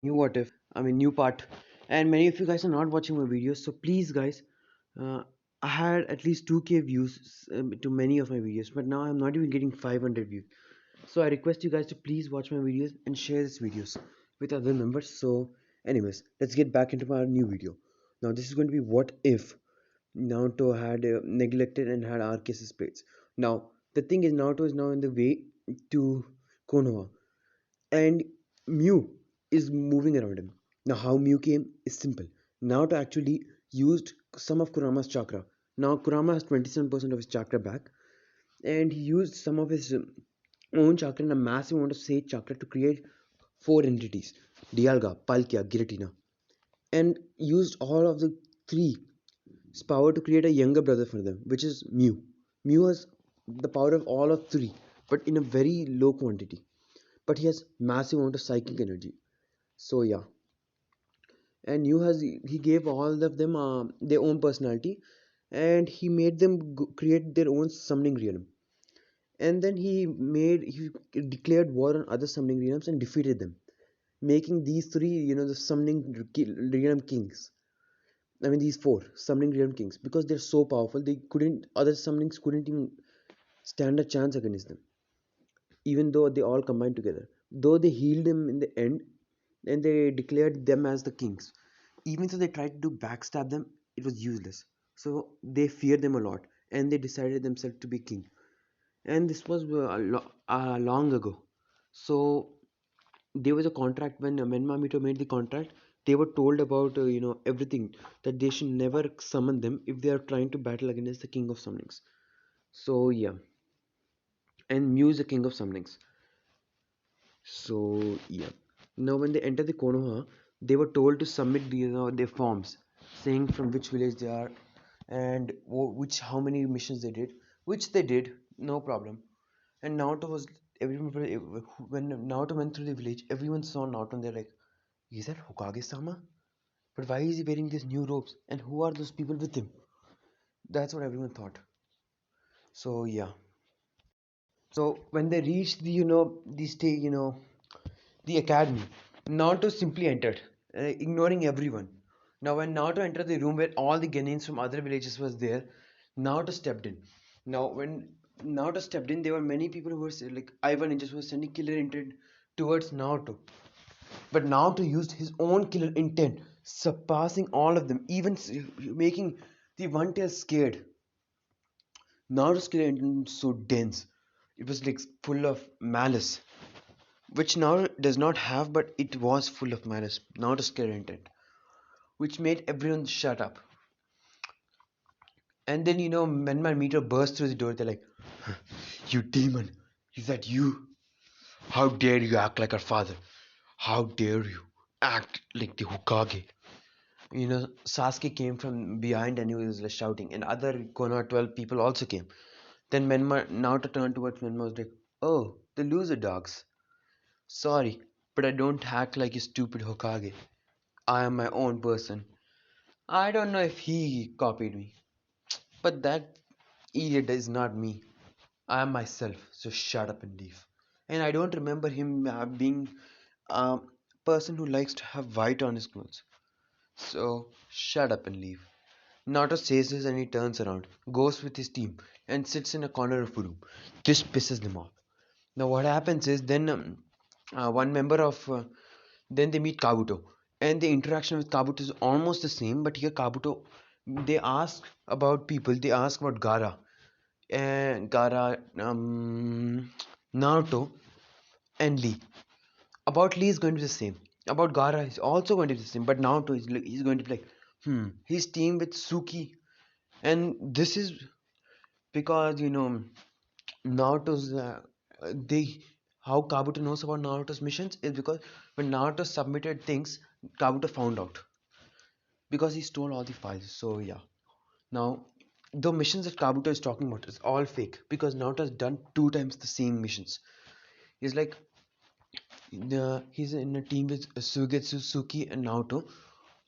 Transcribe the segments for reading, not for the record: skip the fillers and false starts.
new what if, new part. And many of you guys are not watching my videos, so please, guys, uh, I had at least 2K views to many of my videos, but now I'm not even getting 500 views. So I request you guys to please watch my videos and share these videos with other members. So, anyways, let's get back into our new video. Now, this is going to be what if Naruto had neglected and had Arceus spades. Now, the thing is, Naruto is now in the way to Konoha, and Mew is moving around him. Now, how Mew came is simple. Naruto actually used some of Kurama's chakra. Now, Kurama has 27% of his chakra back, and he used some of his own chakra and a massive amount of Sage chakra to create four entities: Dialga, Palkia, Giratina, and used all of the three power to create a younger brother for them, which is Mew. Mew has the power of all of three, but in a very low quantity. But he has massive amount of psychic energy. So yeah, and Mew has he gave all of them their own personality, and he made them create their own summoning realm. And then he declared war on other summoning realms and defeated them, making these three, the summoning realm kings. These four summoning realm kings, because they're so powerful, they couldn't other summonings couldn't even stand a chance against them, even though they all combined together. Though they healed him in the end, and they declared them as the kings. Even though they tried to backstab them, it was useless. So they feared them a lot, and they decided themselves to be king. And this was long ago. So there was a contract when Menma Mito made the contract. They were told about everything, that they should never summon them if they are trying to battle against the king of summonings. So yeah, and Mew is the king of summonings. So yeah, now when they enter the Konoha, they were told to submit their forms, saying from which village they are, and which how many missions they did, which they did, no problem. And Naruto was everyone when Naruto went through the village, everyone saw Naruto and they're like, is that Hokage-sama? But why is he wearing these new robes? And who are those people with him? That's what everyone thought. So yeah. So when they reached the academy, Naruto simply entered, ignoring everyone. Now when Naruto entered the room where all the Genins from other villages was there, Naruto stepped in. Now when Naruto stepped in, there were many people who were like Ivan ninjas who were sending killer intent towards Naruto. But Naruto used his own killer intent, surpassing all of them, even making the One Tail scared. Naruto's killer intent was so dense. It was like full of malice, which Naruto does not have, but it was full of malice. Naruto's killer intent, which made everyone shut up. And then Menma and Mito burst through the door. They're like, "You demon! Is that you? How dare you act like our father? How dare you act like the Hokage?" Sasuke came from behind and he was like shouting, and other Konoha 12 people also came. Then Menma, Naruto turned towards Menma, was like, "Oh, the loser dogs. Sorry, but I don't act like a stupid Hokage. I am my own person. I don't know if he copied me, but that idiot is not me. I am myself, so shut up and leave." And I don't remember him being a person who likes to have white on his clothes. So shut up and leave. Naruto says this and he turns around, goes with his team, and sits in a corner of the room. This pisses them off. Now what happens is then one member of then they meet Kabuto, and the interaction with Kabuto is almost the same. But here Kabuto, they ask about people. They ask about Gara, Naruto, and Lee. About Lee is going to be the same. About Gara is also going to be the same. But Naruto is he's going to be like, he's team with Suki, and this is because Naruto's they how Kabuto knows about Naruto's missions is because when Naruto submitted things, Kabuto found out because he stole all the files. So yeah, now the missions that Kabuto is talking about is all fake because Naruto has done two times the same missions. He's like he's in a team with Sugetsu, Suki, and Naruto.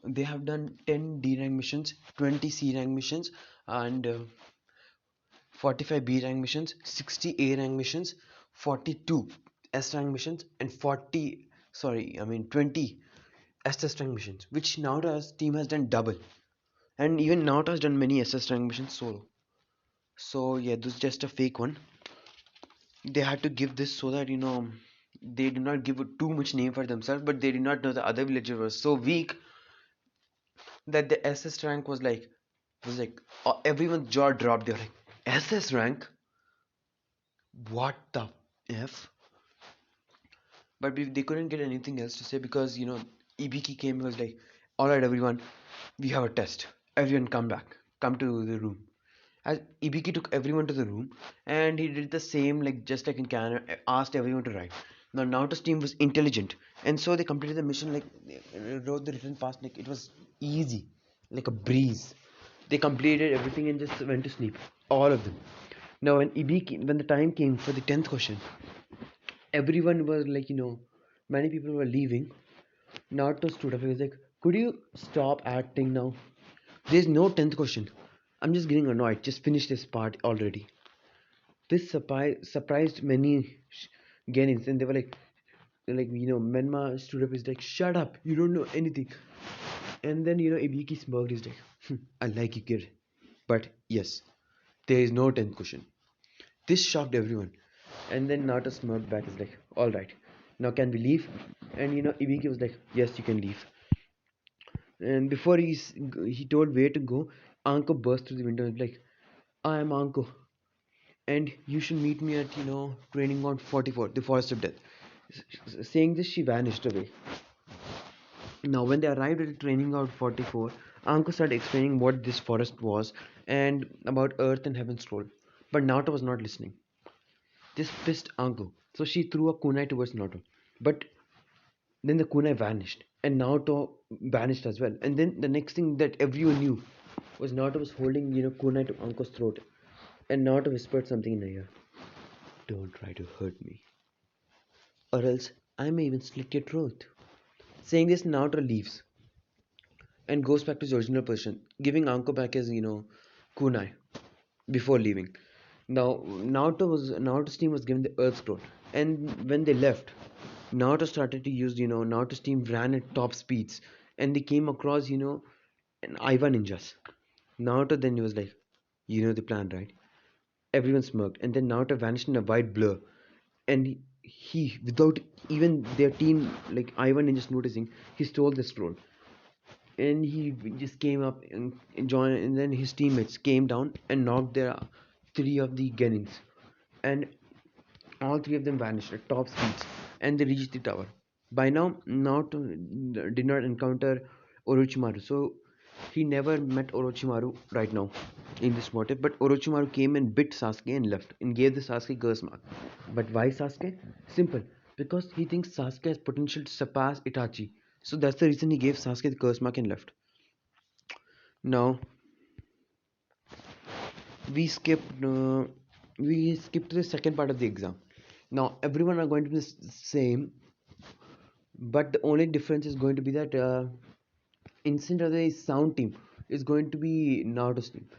They have done 10 D rank missions, 20 C rank missions, and 45 B rank missions, 60 A rank missions, 42 S rank missions, and 20 SS rank missions, which Naruto's team has done double. And even Naruto has done many SS rank missions solo. So yeah, this is just a fake one. They had to give this so that they do not give it too much name for themselves, but they did not know the other villagers were so weak that the SS rank was like everyone's jaw dropped. They were like, SS rank? What the F? But they couldn't get anything else to say because Ibiki came and was like, all right, everyone, we have a test. Everyone come back, come to the room. As Ibiki took everyone to the room and he did the same, like just like in Canada, asked everyone to write. Now Naoto's team was intelligent, and so they completed the mission like wrote the written fast, like it was easy, like a breeze. They completed everything and just went to sleep, all of them. Now when the time came for the 10th question, everyone was like, many people were leaving. Naruto stood up. He was like, "Could you stop acting now? There's no 10th question. I'm just getting annoyed. Just finish this part already." This surprised many Genins, and they were like, Menma stood up. He's like, "Shut up! You don't know anything." And then Ibiki smirked. He's like, "I like you, kid, but yes, there is no 10th question." This shocked everyone. And then Naruto smirked back. He's like, "All right, now can we leave?" And Ibiki was like, "Yes, you can leave." And before he told where to go, Anko burst through the window and was like, "I am Anko, and you should meet me at training ground 44, the Forest of Death." Saying this, she vanished away. Now, when they arrived at the training ground 44, Anko started explaining what this forest was and about Earth and Heaven's role. But Naruto was not listening. This pissed Anko, so she threw a kunai towards Naruto. But then the kunai vanished, and Naruto vanished as well. And then the next thing that everyone knew was Naruto was holding, kunai to Anko's throat. And Naruto whispered something in her ear. "Don't try to hurt me, or else I may even slit your throat." Saying this, Naruto leaves and goes back to his original position, giving Anko back his, kunai before leaving. Now, Naruto's team was given the Earth Scroll, and when they left, Naruto started to use, Naruto's team ran at top speeds, and they came across, an Iva ninjas. Naruto then was like, "You know the plan, right?" Everyone smirked, and then Naruto vanished in a white blur, and he without even their team like Ivan ninjas noticing, he stole the scroll, and he just came up and joined, and then his teammates came down and knocked their three of the Genins, and all three of them vanished at top speeds, and they reached the tower. By now, Naruto did not encounter Orochimaru, so he never met Orochimaru right now in this motive. But Orochimaru came and bit Sasuke and left and gave the Sasuke curse mark. But why Sasuke? Simple, because he thinks Sasuke has potential to surpass Itachi. So that's the reason he gave Sasuke the curse mark and left. Now we skipped uh, we skipped to the second part of the exam. Now everyone are going to be the same, but the only difference is going to be that instant of the sound team is going to be Naruto's team.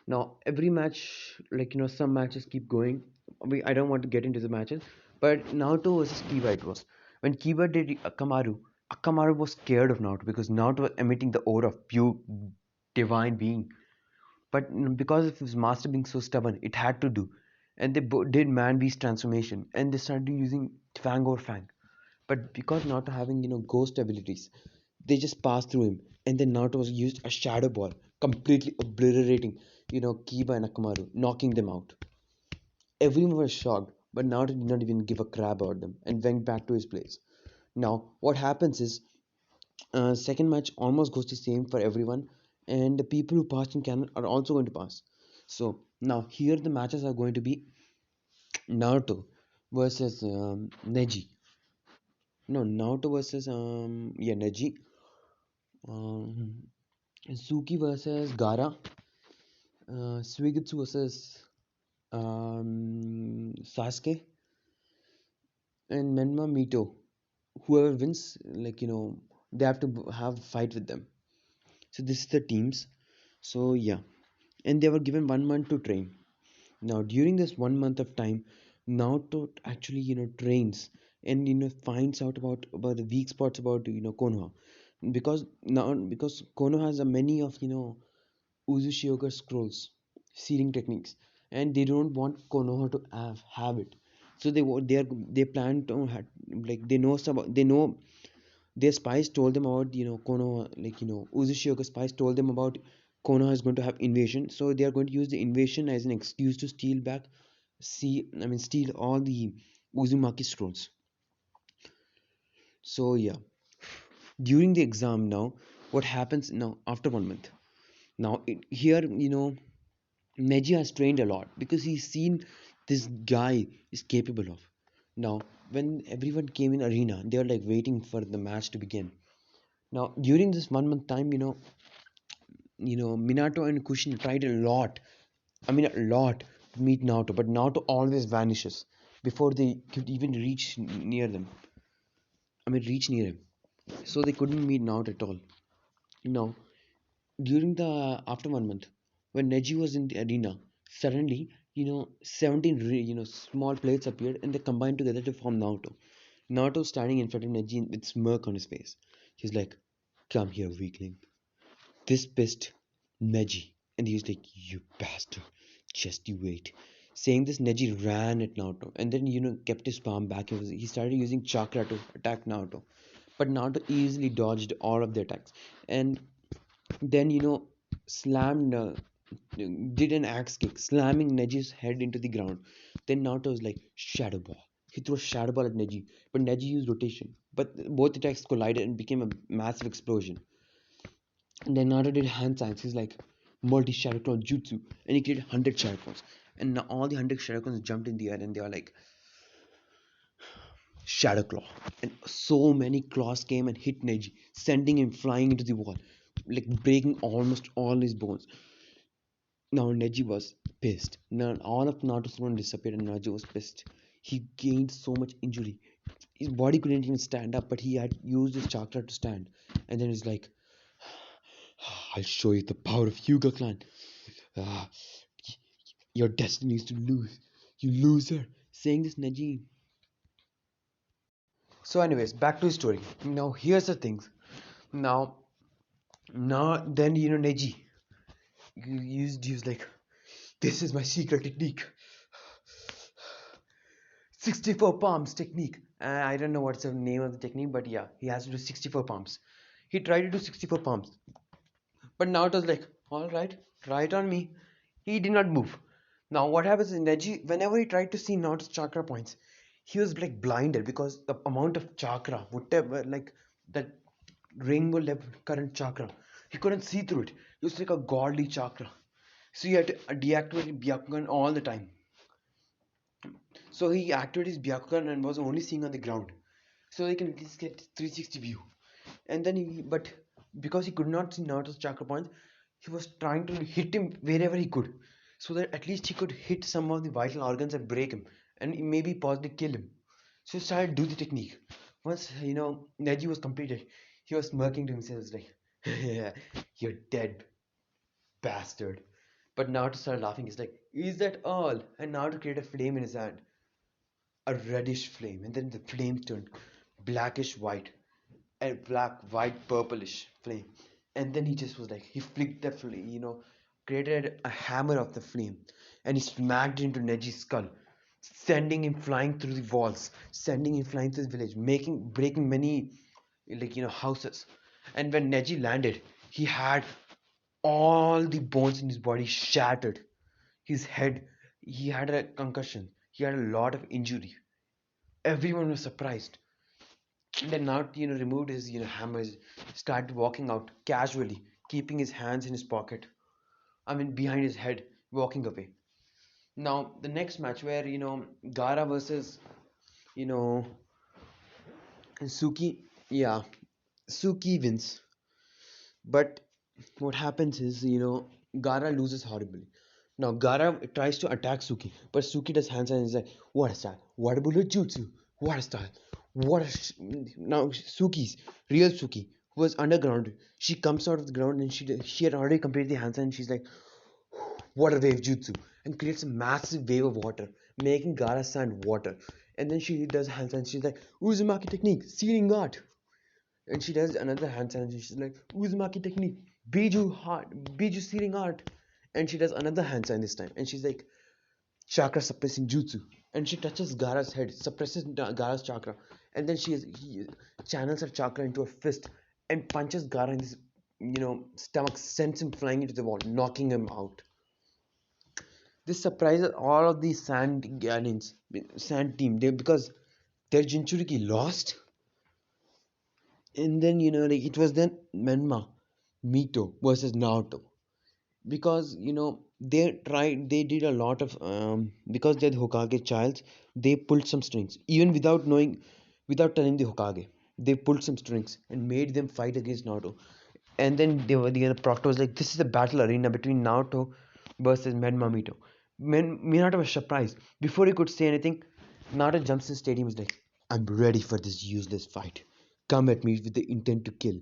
Now every match, like some matches keep going. I don't want to get into the matches, but Naruto versus Kiba it was. When Kiba did Akamaru was scared of Naruto because Naruto was emitting the aura of pure divine being. But because of his master being so stubborn, it had to do. And they did man beast transformation, and they started using Fang or Fang. But because Naruto having ghost abilities, they just passed through him, and then Naruto was used a shadow ball, completely obliterating Kiba and Akamaru, knocking them out. Everyone was shocked, but Naruto did not even give a crap about them and went back to his place. Now, what happens is, second match almost goes the same for everyone, and the people who passed in canon are also going to pass. So now here the matches are going to be Naruto versus Neji. No, Naruto versus Neji. Um, Suki versus Gara. Suigetsu versus Sasuke, and Menma Mito. Whoever wins, they have to have a fight with them. So this is the teams. So yeah, and they were given 1 month to train. Now during this 1 month of time, Naruto actually trains and finds out about the weak spots about Konoha. because Kono has a many of Uzushioka scrolls, sealing techniques, and they don't want Konoha to have it. So they plan to like they know their spies told them about Konoha, like Uzushioka spies told them about Konoha is going to have invasion, so they are going to use the invasion as an excuse to steal all the Uzumaki scrolls. So yeah, during the exam now, what happens now after 1 month? Now here Neji has trained a lot because he's seen this guy is capable of. Now, when everyone came in arena, they were like waiting for the match to begin. Now, during this 1 month time, Minato and Kushin tried a lot. I mean, a lot to meet Naruto, but Naruto always vanishes before they could even reach near them. I mean, reach near him. So they couldn't meet Naruto at all. Now, during the after 1 month, when Neji was in the arena, suddenly 17 small plates appeared and they combined together to form Naruto. Naruto standing in front of Neji with smirk on his face. He's like, "Come here, weakling." This pissed Neji, and he was like, "You bastard, just you wait." Saying this, Neji ran at Naruto and then kept his palm back. He started using chakra to attack Naruto, but Naruto easily dodged all of the attacks and then slammed did an axe kick, slamming Neji's head into the ground. Then Naruto was like, "Shadow Ball." He threw a shadow ball at Neji, but Neji used rotation. But both attacks collided and became a massive explosion. And then Naruto did hand signs. He's like, "Multi Shadow Claw Jutsu," and he created 100 Shadow Claws. And now all the 100 Shadow Claws jumped in the air and they were like, "Shadow Claw." And so many claws came and hit Neji, sending him flying into the wall, like breaking almost all his bones. Now Neji was pissed. Now all of Naruto's one disappeared and Neji was pissed. He gained so much injury. His body couldn't even stand up, but he had used his chakra to stand. And then he's like, "I'll show you the power of Hyuga clan. Ah, your destiny is to lose. You loser." Saying this, Neji. So, anyways, back to his story. Now, here's the thing. Now, then Neji he was like, "This is my secret technique. 64 palms technique." I don't know what's the name of the technique, but yeah, he has to do 64 palms. He tried to do 64 palms, but now it was like, "All right, try it on me." He did not move. Now, what happens is Neji, whenever he tried to see Naruto's chakra points, he was like blinded because the amount of chakra, whatever, like that rainbow level current chakra, he couldn't see through it. It was like a godly chakra. So he had to deactivate Byakugan all the time. So he activated his Byakugan and was only seeing on the ground. So he can at least get 360 view. And then but because he could not see Naruto's chakra points, he was trying to hit him wherever he could. So that at least he could hit some of the vital organs and break him. And maybe possibly kill him. So he started to do the technique. Once, Neji was completed, he was smirking to himself like, "You're dead, bastard." But Naruto started laughing. He's like, "Is that all?" And Naruto created a flame in his hand, a reddish flame, and then the flame turned blackish white, a black, white, purplish flame. And then he just was like, he flicked the flame, created a hammer of the flame, and he smacked it into Neji's skull, sending him flying through the walls, sending him flying through the village, breaking many, houses. And when Neji landed, he had all the bones in his body shattered. His head, he had a concussion. He had a lot of injury. Everyone was surprised. And then now, removed his, hammers, started walking out casually, keeping his hands in his pocket. I mean, behind his head, walking away. Now, the next match where, Gara versus, you know, Suki, yeah, Suki wins. But what happens is, Gara loses horribly. Now, Gara tries to attack Suki, but Suki does hands and is like, "What a style! What a bullet jutsu! What a style! What a." Now, Suki's, real Suki, who was underground, she comes out of the ground and she had already completed the hands and she's like, "What a wave jutsu!" And creates a massive wave of water, making Gara stand water. And then she does hands and she's like, "Uzumaki technique, sealing art." And she does another hand sign, and she's like, Uzumaki technique, Biju heart, Biju sealing art. And she does another hand sign this time, and she's like, chakra suppressing jutsu. And she touches Gaara's head, suppresses Gaara's chakra, and then he channels her chakra into a fist and punches Gaara in his, stomach, sends him flying into the wall, knocking him out. This surprises all of the sand team, because their Jinchuriki lost. And then like it was then Menma, Mito versus Naruto, because they did a lot of because they're the Hokage childs, they pulled some strings even without telling the Hokage. They pulled some strings and made them fight against Naruto. And then the proctor was like, this is a battle arena between Naruto versus Menma Mito. Minato was surprised. Before he could say anything, Naruto jumps in the stadium and is like, I'm ready for this useless fight. Come at me with the intent to kill.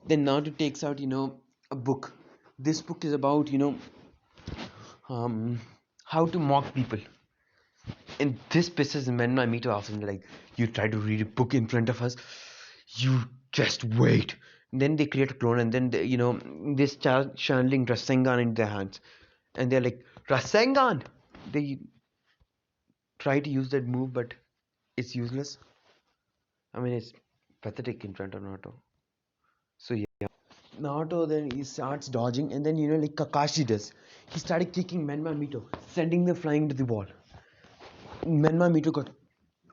Then Naruto takes out, a book. This book is about, um, how to mock people. And this pisses Menma Mito off, and like, you try to read a book in front of us, you just wait. And then they create a clone, and then they start channeling Rasengan in their hands, and they're like, Rasengan. They try to use that move, but it's useless. I mean, it's pathetic in front of Naruto. So yeah, Naruto then he starts dodging, and then like Kakashi does. He started kicking Menma Mito, sending them flying into the wall. Menma Mito got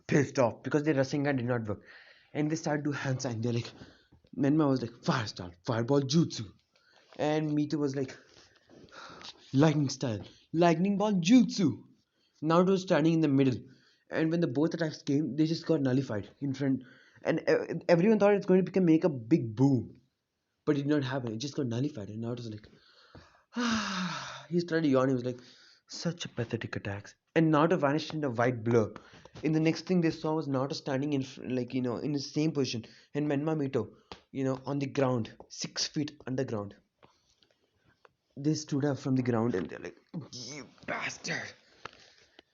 pissed off because their Rasengan did not work. And they started to hand sign. They're like, Menma was like, fire style, fireball jutsu. And Mito was like, lightning style, lightning ball jutsu. Naruto was standing in the middle. And when the both attacks came, they just got nullified in front. And everyone thought it's going to make a big boom. But it did not happen. It just got nullified. And Naruto was like, he started yawning. He was like, such a pathetic attacks. And Naruto vanished in a white blur. In the next thing they saw was Naruto standing in in the same position, and Menma Mito, on the ground, 6 feet underground. They stood up from the ground and they're like, "You bastard!"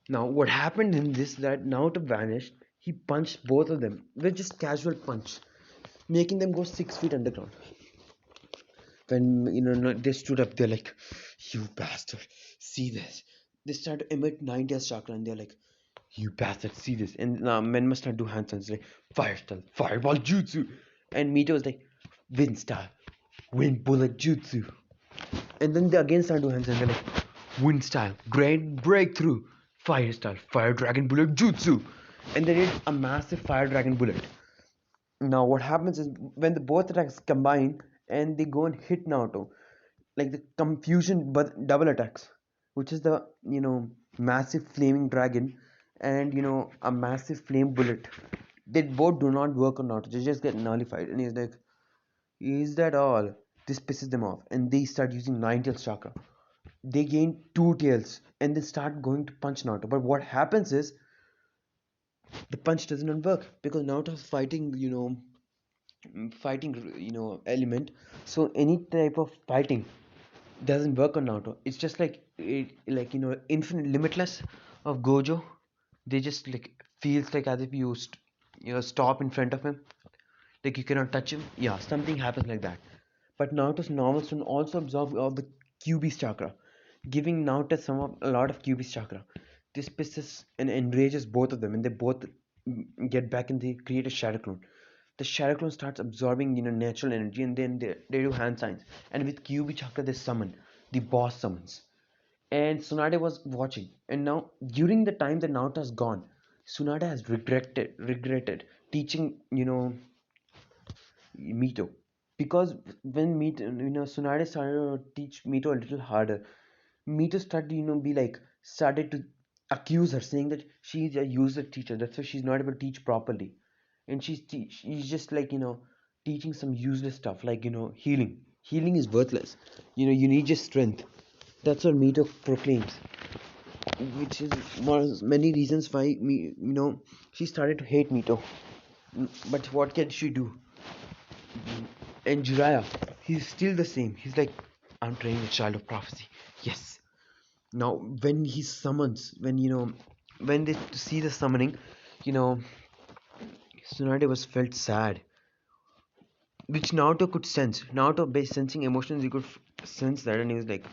Now what happened in this that Naruto vanished. He punched both of them with just casual punch, making them go 6 feet underground. When they stood up, they're like, "You bastard! See this?" They start to emit 9 days chakra, and they're like, "You bastard! See this?" And now men must start to do hand signs like fire style, fireball jutsu, and Mito was like, wind style, wind bullet jutsu, and then they again start doing hand signs. They're like, wind style, great breakthrough, fire style, fire dragon bullet jutsu, and they did a massive fire dragon bullet. Now what happens is when the both attacks combine and they go and hit Naruto, like the confusion but double attacks, which is the massive flaming dragon and a massive flame bullet. They both do not work on Naruto. They just get nullified, and he's like, is that all? This pisses them off, and they start using nine tails chakra. They gain two tails, and they start going to punch Naruto. But what happens is the punch does not work because Naruto is fighting, fighting element. So any type of fighting doesn't work on Naruto. It's just like infinite limitless of Gojo. They just like feels like as if stop in front of him, like you cannot touch him. Yeah, something happens like that. But Naruto's normal stone also absorbs all the Kyuubi's chakra, giving Naruto a lot of Kyuubi's chakra. This pisses and enrages both of them, and they both get back and they create a shadow clone. The shadow clone starts absorbing natural energy, and then they do hand signs. And with Kyuubi chakra they summon. The boss summons. And Tsunade was watching. And now during the time that Naruto has gone, Tsunade has regretted teaching Mito, because when Mito, Tsunade started to teach Mito a little harder. Mito started be like started to accuse her, saying that she's a user teacher, that's why she's not able to teach properly. And she's just like teaching some useless stuff like healing is worthless. You need just strength. That's what Mito proclaims, which is one of many reasons why she started to hate Mito. But what can she do? And Jiraiya, he's still the same. He's like, I'm training a child of prophecy. Yes. Now, when he summons, when they see the summoning, you know, Tsunade was felt sad. which Naruto could sense. Naruto, by sensing emotions, he could sense that, and he was like,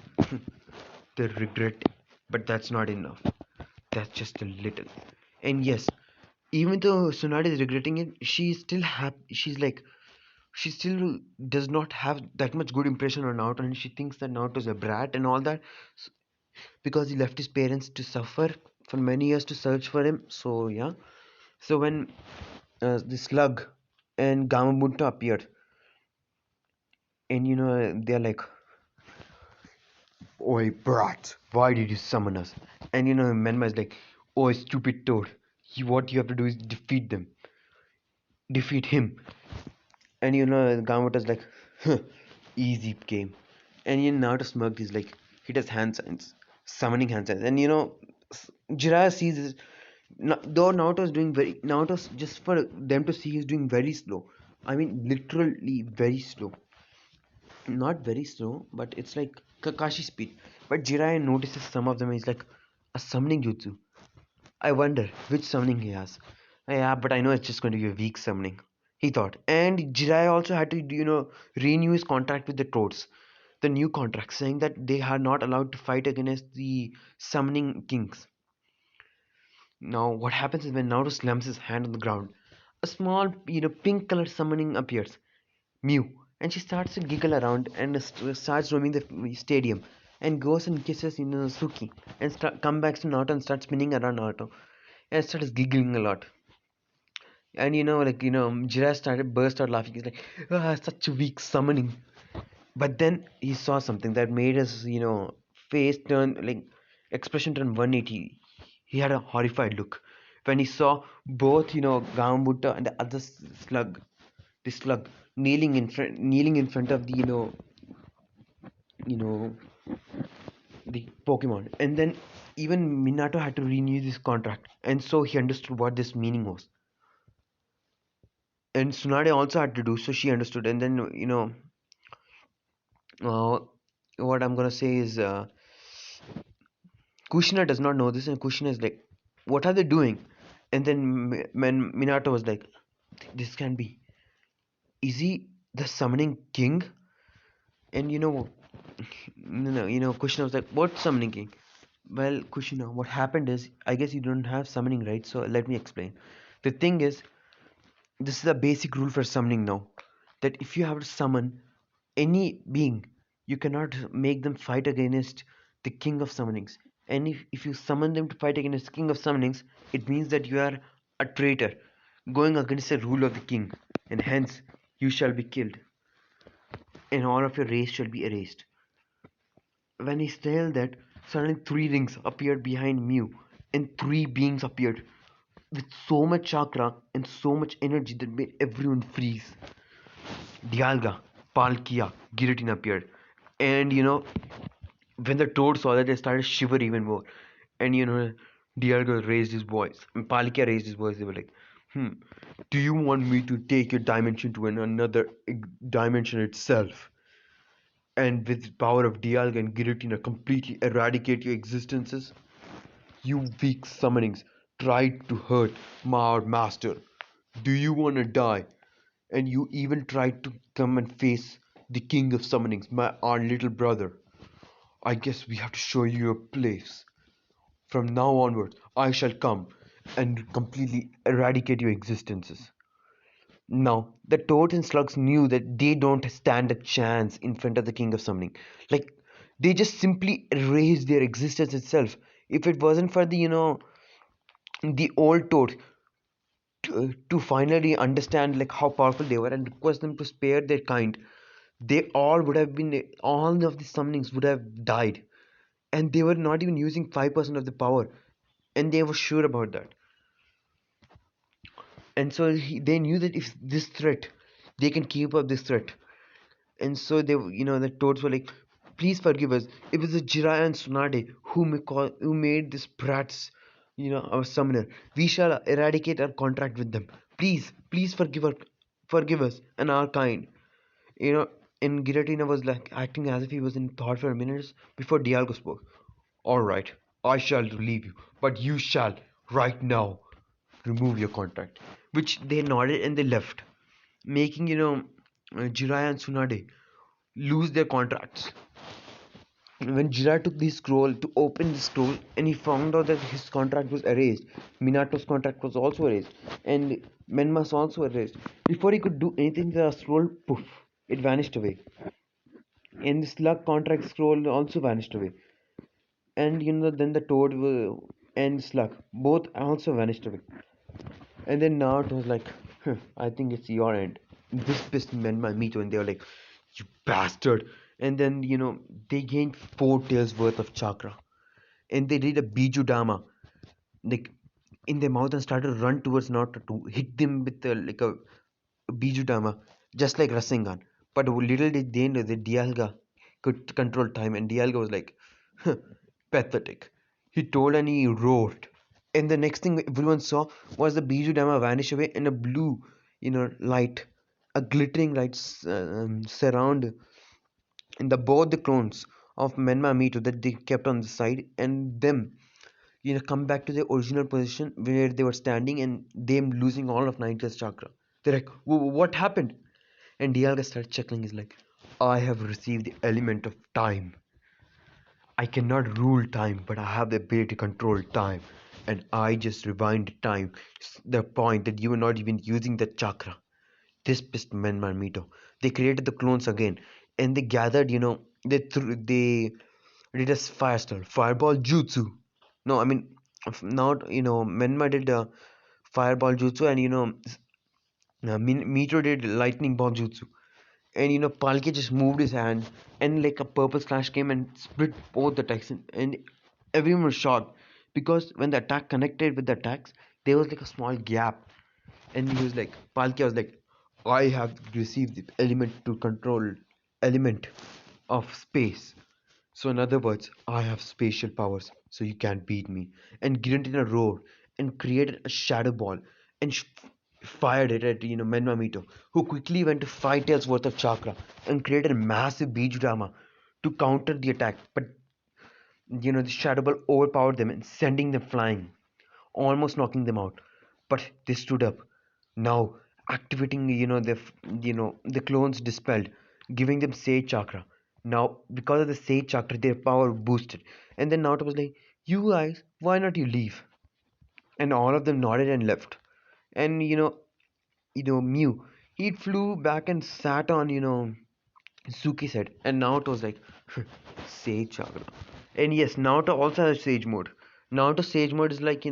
the regret, but that's not enough. That's just a little. And yes, even though Tsunade is regretting it, she's still happy. She's like, she still does not have that much good impression on Naruto, and she thinks that Naruto is a brat and all that, because he left his parents to suffer for many years to search for him. So yeah. So when the slug and Gamabunta appeared, and they're like, "Oi, brat, why did you summon us?" And Menma is like, "Oi, stupid toad, what you have to do is defeat him." And Gamabunta's like, huh, "Easy game." And Naruto smirked. He's like, he does hand signs, summoning hand signs, and Jiraiya sees this. Though Naruto's doing Naruto's, just for them to see, he's doing very slow. I mean, literally very slow. Not very slow, but it's like Kakashi speed. But Jiraiya notices some of them. He's like, a summoning jutsu. I wonder which summoning he has. Yeah, but I know it's just going to be a weak summoning, he thought. And Jiraiya also had to, renew his contract with the Toads. The new contract saying that they are not allowed to fight against the summoning kings. Now, what happens is when Naruto slams his hand on the ground, a small, pink colored summoning appears, Mew, and she starts to giggle around and starts roaming the stadium, and goes and kisses, Suki, and come back to Naruto and starts spinning around Naruto, and starts giggling a lot. And Jiraiya started burst out laughing. He's like, ah, such a weak summoning. But then he saw something that made his, face turn, like, expression turn 180. He had a horrified look when he saw both, Gambuta and the other slug, the slug, kneeling in front of the, you know, the Pokemon. And then even Minato had to renew this contract, and so he understood what this meaning was. And Tsunade also had to do, so she understood. And then, uh, what I'm gonna say is, Kushina does not know this, and Kushina is like, "What are they doing?" And then when Minato was like, "This can be. Is he the summoning king?" And no, Kushina was like, "What summoning king?" Well, Kushina, what happened is, I guess you don't have summoning, right? So let me explain. The thing is, this is a basic rule for summoning now, that if you have to summon any being, you cannot make them fight against the king of summonings. And if you summon them to fight against the king of summonings, it means that you are a traitor going against the rule of the king, and hence you shall be killed, and all of your race shall be erased. When he said that, suddenly three rings appeared behind Mew, and three beings appeared with so much chakra and so much energy that made everyone freeze. Dialga, Palkia, Giratina appeared. And when the toad saw that, they started to shiver even more. And Dialga raised his voice, and Palkia raised his voice. They were like, hmm, do you want me to take your dimension to another dimension itself? And with the power of Dialga and Giratina completely eradicate your existences? You weak summonings tried to hurt my master. Do you wanna die? And you even tried to come and face the king of summonings, our little brother. I guess we have to show you your place. From now onwards, I shall come and completely eradicate your existences. Now, the toads and slugs knew that they don't stand a chance in front of the king of summoning. Like, they just simply erased their existence itself. If it wasn't for the old toads to finally understand like how powerful they were and request them to spare their kind, they all would have been, all of the summonings would have died, and they were not even using 5% of the power, and they were sure about that. And so they knew that if this threat, they can keep up this threat. And so the toads were like, please forgive us. It was the Jiraiya and Tsunade who made this brats, our summoner. We shall eradicate our contract with them. Please forgive us and our kind. you know and Giratina was like acting as if he was in thought for a minute before Dialgo spoke. All right, I shall relieve you, but you shall right now remove your contract. Which they nodded and they left, making Jiraiya and Tsunade lose their contracts. When Jiraiya took the scroll to open the scroll and he found out that his contract was erased, Minato's contract was also erased, and Menma's also erased. Before he could do anything, the scroll, poof, it vanished away. And the slug contract scroll also vanished away. And then the toad and slug both also vanished away. And then now it was like, "Huh, I think it's your end." This pissed Menma and Mito, and they were like, "You bastard!" And then they gained 4 tails worth of chakra, and they did a Biju Dama like in their mouth and started to run towards Naruto to hit them with like a Biju Dama, just like Rasengan. But little did they know that Dialga could control time, and Dialga was like, "Huh, pathetic." He told and he roared. And the next thing everyone saw was the Biju Dama vanish away and a blue, light, a glittering light surround in the both the clones of Menma Mito that they kept on the side and them come back to their original position where they were standing and them losing all of Ninetales chakra. They're like, What happened?" And Dialga starts chuckling. He's like, "I have received the element of time. I cannot rule time, but I have the ability to control time. And I just rewind time. The point that you were not even using the chakra." This pissed Menma and Mito. They created the clones again. And they gathered, they did a fireball jutsu. No, I mean, not, Menma did a fireball jutsu and, Mito did lightning ball jutsu. And Palke just moved his hand and like a purple slash came and split both the attacks and everyone was shocked because when the attack connected with the attacks there was like a small gap and he was like Palke was like, "I have received the element to control element of space. So in other words, I have spatial powers, so you can't beat me." And grunted in a roar and created a shadow ball and fired it at Menma Mito, who quickly went to 5 tails worth of chakra and created a massive Bijudama to counter the attack. But the shadow ball overpowered them and sending them flying, almost knocking them out. But they stood up. Now activating the clones dispelled, giving them Sage Chakra. Now because of the Sage Chakra their power boosted. And then Naruto was like, "You guys, why not you leave?" And all of them nodded and left. And Mew, he flew back and sat on Suki said, and Naruto was like, Sage Chakra. And yes, Naruto also has Sage mode. Naruto Sage mode is like,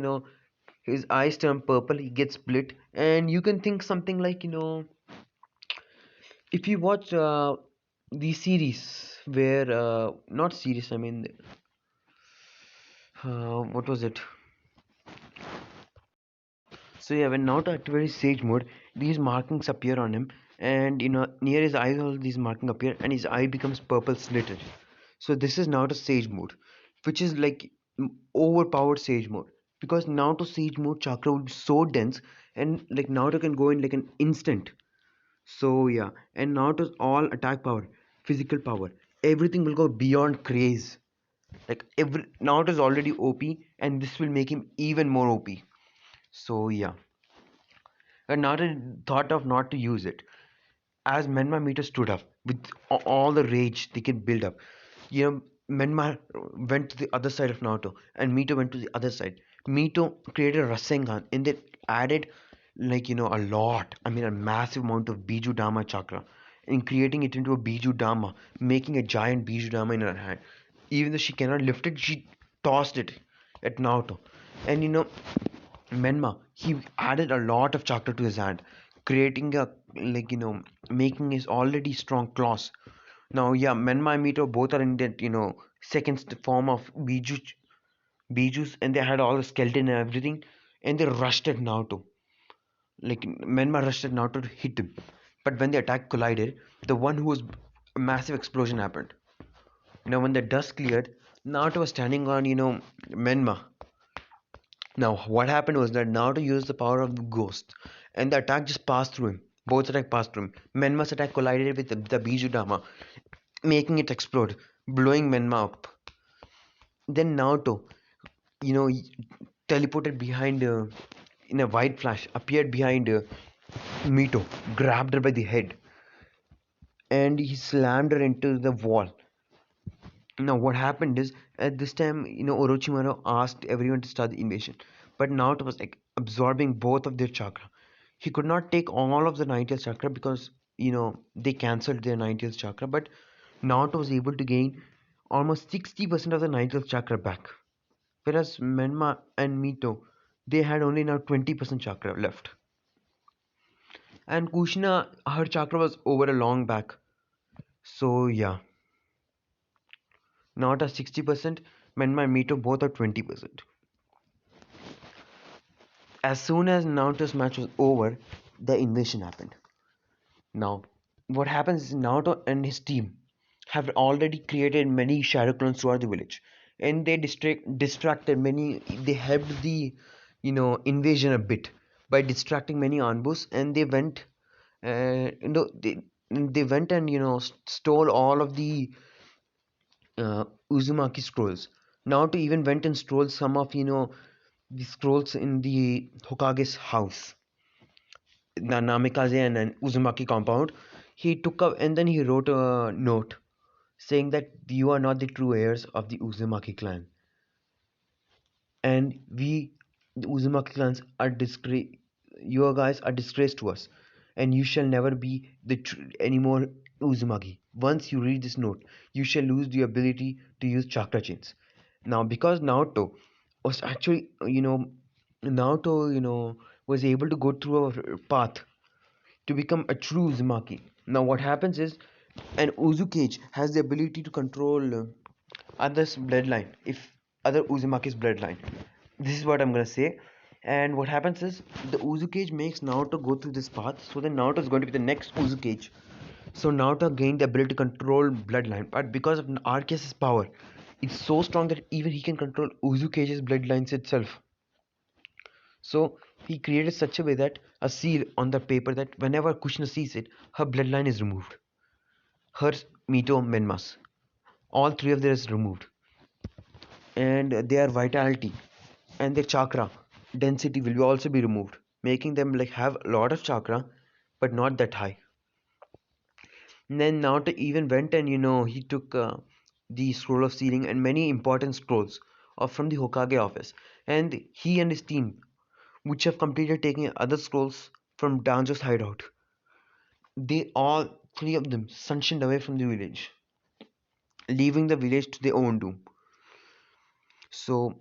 his eyes turn purple, he gets split, and you can think something like, if you watch the series where, not series, I mean, what was it? So yeah, when Naruto activates Sage mode, these markings appear on him, and near his eyes all these markings appear, and his eye becomes purple slitted. So this is Naruto Sage mode, which is like overpowered Sage mode, because Naruto Sage mode chakra will be so dense, and like Naruto can go in like an instant. So yeah, and Naruto's all attack power, physical power, everything will go beyond craze. Like every Naruto is already OP, and this will make him even more OP. So yeah, and Naruto thought of not to use it. As Menma Mito stood up with all the rage they could build up, Menma went to the other side of Naruto, and Mito went to the other side. Mito created a Rasengan, and they added like a lot. I mean, a massive amount of Biju Dama chakra, and creating it into a Biju Dama, making a giant Biju Dama in her hand. Even though she cannot lift it, she tossed it at Naruto, and Menma, he added a lot of chakra to his hand, creating a like making his already strong claws. Now, yeah, Menma and Mito both are in that second form of Bijus, and they had all the skeleton and everything, and they rushed at Naruto. Like Menma rushed at Naruto to hit him, but when the attack collided, the one who was a massive explosion happened. When the dust cleared, Naruto was standing on Menma. Now, what happened was that Naruto used the power of the ghost, and the attack just passed through him. Both attacks passed through him. Menma's attack collided with the Biju Dama, making it explode, blowing Menma up. Then Naruto, you know, teleported behind in a white flash, appeared behind Mito, grabbed her by the head, and he slammed her into the wall. Now, what happened is at this time, Orochimaru asked everyone to start the invasion, but Naruto was like absorbing both of their chakra. He could not take all of the 90th chakra because they cancelled their 90th chakra, but Naruto was able to gain almost 60% of the 90th chakra back, whereas Menma and Mito they had only now 20% chakra left, and Kushina her chakra was over a long back. So yeah, Naruto at 60%, Menma and Mito both are 20%. As soon as Naruto's match was over, the invasion happened. Now, what happens is Naruto and his team have already created many shadow clones throughout the village, and they distracted many. They helped the invasion a bit by distracting many Anbus, and they went, they went and stole all of the Uzumaki scrolls. Naruto even went and stole some of the scrolls in the Hokage's house, the Namikaze and Uzumaki compound. He took up and then he wrote a note saying that you are not the true heirs of the Uzumaki clan, and we, the Uzumaki clans, are disgrace. You guys are disgrace to us, and you shall never be anymore Uzumaki. Once you read this note, you shall lose the ability to use chakra chains. Now, because Naruto was actually, Naruto, was able to go through a path to become a true Uzumaki. Now, what happens is an Uzukage has the ability to control others' bloodline, if other Uzumaki's bloodline. This is what I'm gonna say. And what happens is the Uzukage makes Naruto go through this path, so then Naruto is going to be the next Uzukage. So Naruto gained the ability to control bloodline, but because of Arceus' power, it's so strong that even he can control Uzukage's bloodlines itself. So he created such a way that a seal on the paper that whenever Kushina sees it, her bloodline is removed. Hers, Mito, Menmas. All three of theirs removed. And their vitality and their chakra density will also be removed, making them like have a lot of chakra but not that high. And then Naruto even went and he took the scroll of sealing and many important scrolls from the Hokage office, and he and his team, which have completed taking other scrolls from Danjo's hideout, they all three of them sunshined away from the village, leaving the village to their own doom. So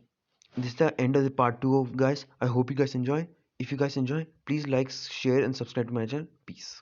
this is the end of the part 2 of guys. I hope you guys enjoy. If you guys enjoy, please like, share and subscribe to my channel. Peace.